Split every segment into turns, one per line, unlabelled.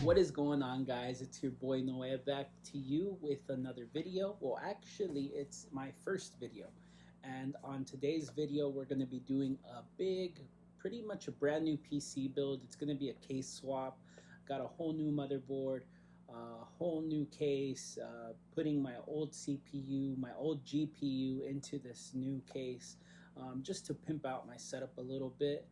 What is going on, guys? It's your boy Noah back to you with another video. Well, actually, it's my first video. And on today's video, we're going to be doing a pretty much a brand new PC build. It's going to be a case swap. Got a whole new motherboard, a whole new case, putting my old CPU, my old GPU into this new case, just to pimp out my setup a little bit.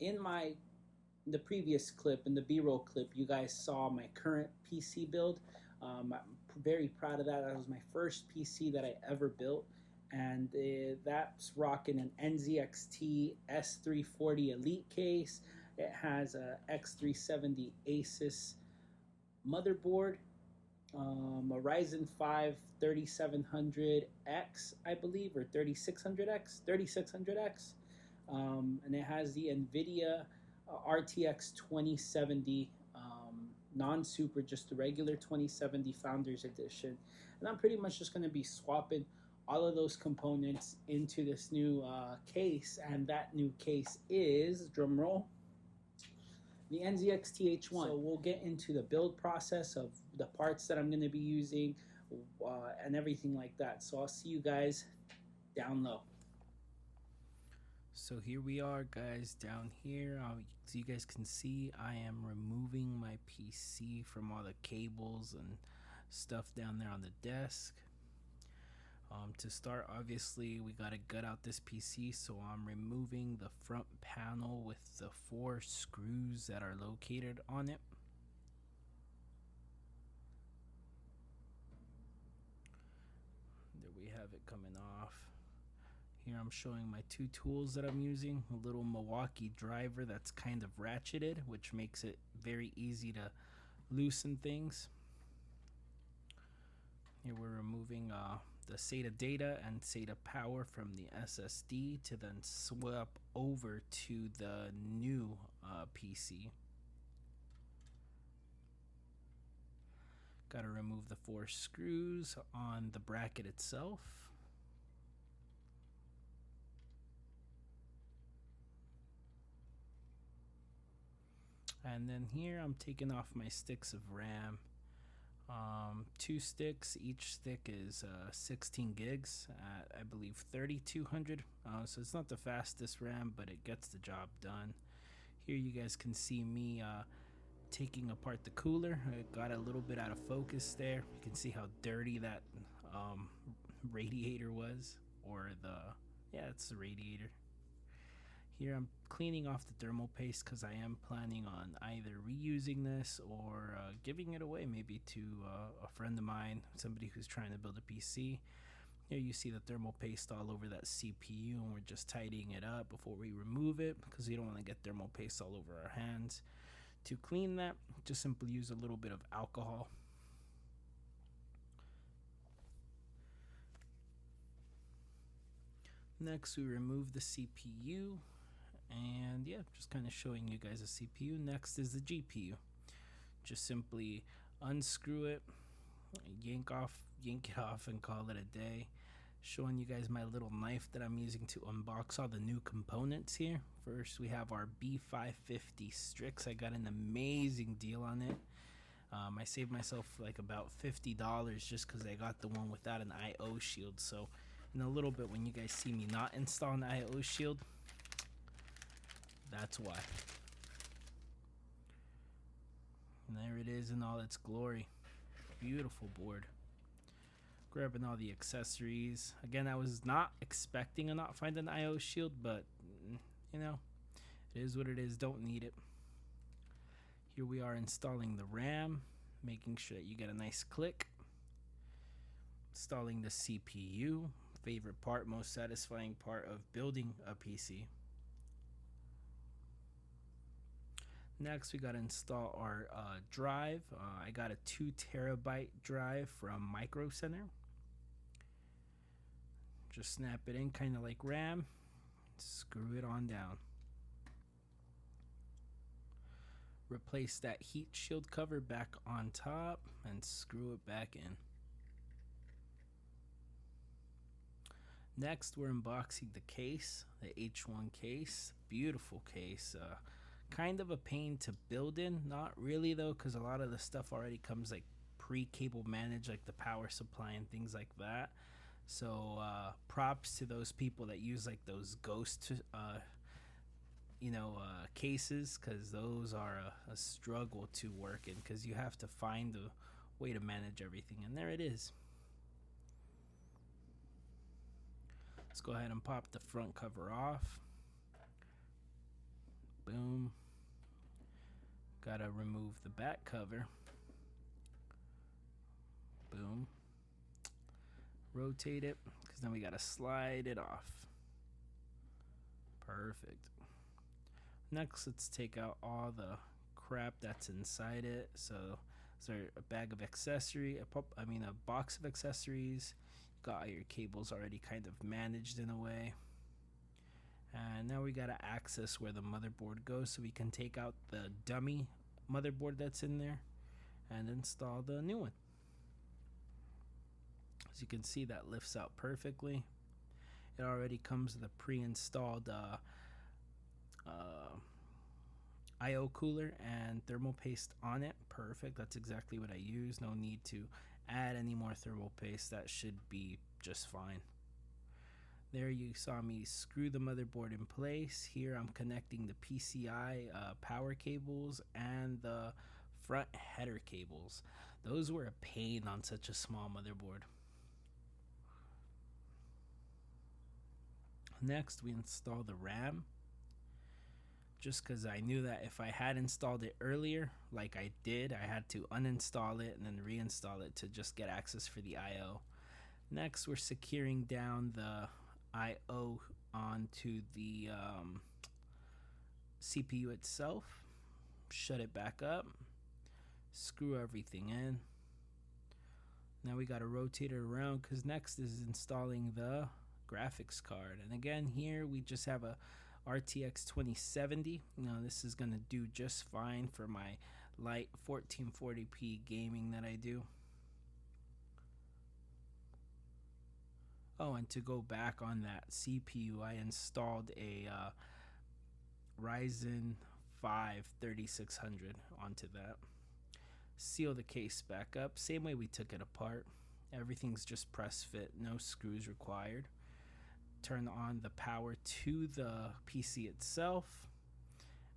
In the previous clip, in the B-roll clip, you guys saw my current PC build. I'm very proud of that. That was my first PC that I ever built, and that's rocking an NZXT S340 Elite case. It has a X370 Asus motherboard, a Ryzen 5 3700X, I believe, or 3600X, and it has the NVIDIA RTX 2070 non-super, just the regular 2070 Founders Edition. And I'm pretty much just going to be swapping all of those components into this new case, and that new case is, drumroll, the NZXT H1. So we'll get into the build process of the parts that I'm going to be using and everything like that. So I'll see you guys down low. So here we are, guys, down here. So you guys can see I am removing my PC from all the cables and stuff down there on the desk. To start, obviously, we got to gut out this PC, so I'm removing the front panel with the 4 screws that are located on it. There we have it coming off. Here I'm showing my 2 tools that I'm using. A little Milwaukee driver that's kind of ratcheted, which makes it very easy to loosen things. Here we're removing the SATA data and SATA power from the SSD to then swap over to the new PC. Got to remove the 4 screws on the bracket itself. And then here I'm taking off my sticks of RAM. 2 sticks, each stick is 16 gigs at, I believe, 3200. So it's not the fastest RAM, but it gets the job done. Here you guys can see me taking apart the cooler. It got a little bit out of focus there. You can see how dirty that radiator was, or it's the radiator. Here I'm cleaning off the thermal paste because I am planning on either reusing this or giving it away, maybe to a friend of mine, somebody who's trying to build a PC. Here you see the thermal paste all over that CPU, and we're just tidying it up before we remove it because we don't want to get thermal paste all over our hands. To clean that, just simply use a little bit of alcohol. Next, we remove the CPU. And yeah, just kind of showing you guys the CPU. Next is the GPU. Just simply unscrew it, yank it off, and call it a day. Showing you guys my little knife that I'm using to unbox all the new components here. First, we have our B550 Strix. I got an amazing deal on it. I saved myself like about $50 just because I got the one without an I/O shield. So in a little bit, when you guys see me not install an I/O shield, that's why. And there it is in all its glory. Beautiful board. Grabbing all the accessories. Again, I was not expecting to not find an I/O shield, but you know, it is what it is. Don't need it. Here we are installing the RAM, making sure that you get a nice click. Installing the CPU, favorite part, most satisfying part of building a PC. Next, we got to install our drive. I got a 2 terabyte drive from Micro Center. Just snap it in, kind of like RAM. Screw it on down. Replace that heat shield cover back on top and screw it back in. Next, we're unboxing the case, the H1 case. Beautiful case. Kind of a pain to build in, not really though, because a lot of the stuff already comes like pre-cable managed, like the power supply and things like that. So props to those people that use like those ghost cases, because those are a struggle to work in, because you have to find a way to manage everything. And there it is. Let's go ahead and pop the front cover off. Boom. Gotta remove the back cover. Boom. Rotate it, because then we gotta slide it off. Perfect. Next, let's take out all the crap that's inside it. So, a bag of accessory, a box of accessories. Got all your cables already kind of managed in a way. And now we gotta access where the motherboard goes, so we can take out the dummy motherboard that's in there and install the new one. As you can see, that lifts out perfectly. It already comes with a pre-installed IO cooler and thermal paste on it. Perfect. That's exactly what I use. No need to add any more thermal paste. That should be just fine. There you saw me screw the motherboard in place. Here I'm connecting the PCI power cables and the front header cables. Those were a pain on such a small motherboard. Next, we install the RAM. Just because I knew that if I had installed it earlier, like I did, I had to uninstall it and then reinstall it to just get access for the IO. Next, we're securing down the IO onto the CPU itself. Shut it back up. Screw everything in. Now we got to rotate it around, because next is installing the graphics card. And again, here we just have a RTX 2070. This is going to do just fine for my light 1440p gaming that I do. Oh, and to go back on that CPU, I installed a Ryzen 5 3600 onto that. Seal the case back up, same way we took it apart. Everything's just press fit, no screws required. Turn on the power to the PC itself,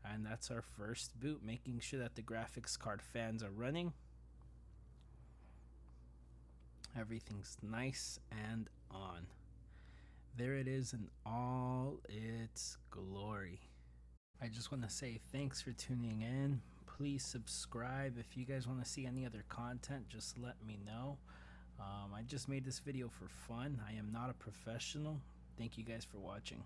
and that's our first boot, making sure that the graphics card fans are running. Everything's nice and on. There it is in all its glory. I just want to say thanks for tuning in. Please subscribe. If you guys want to see any other content, just let me know. I just made this video for fun. I am not a professional. Thank you guys for watching.